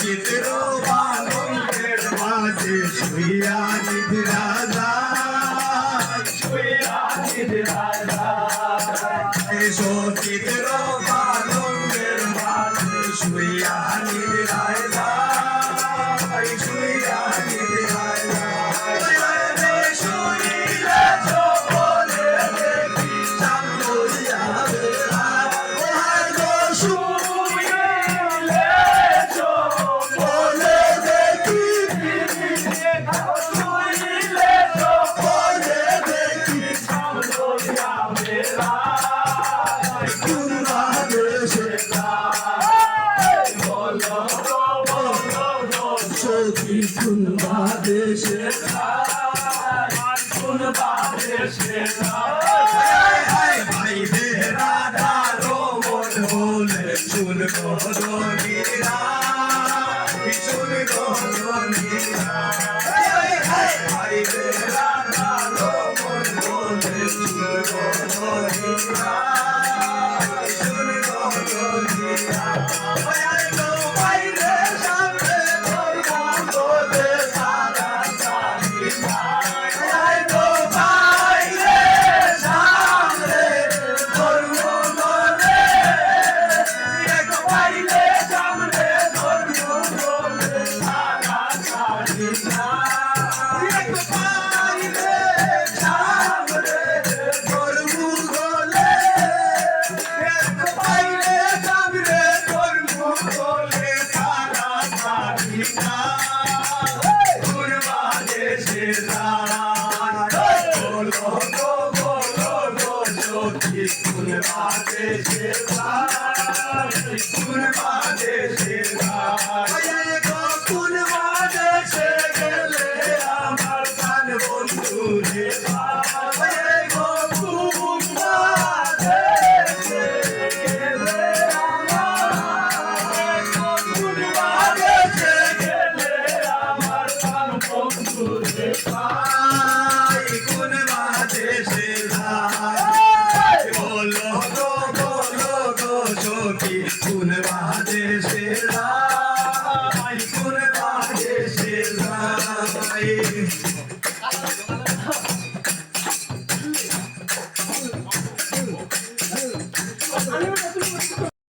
চিত্র বালকের মাঝে শুইয়া নিদ্রা যায়, শুইয়া নিদ্রা যায়। এসো চিত্র বালকের মাঝে শুইয়া নিদ্রা যায়, শুইয়া নিদ্রা যায়। শুইলে চোখে দেখি চাঁদ লইয়া বেড়ায়, গো শুইলে চোখে দেখি, শুইলে চোখে দেখি চাঁদ লইয়া বেড়ায়। কোন দেশে যায় বলো গো, বলো গো সখী, কোন দেশে যায়, কোন দেশে যায়। ভাই বেরা রমন বলে শুন গো রঙিরা, শুন গো রঙিরা। ভাই বেরা রমন বলে শুন গো রঙিরা, শুন গো রঙিরা। বাইরে সামনে বলে সারা চাহিদা, কোন বাদে সেরা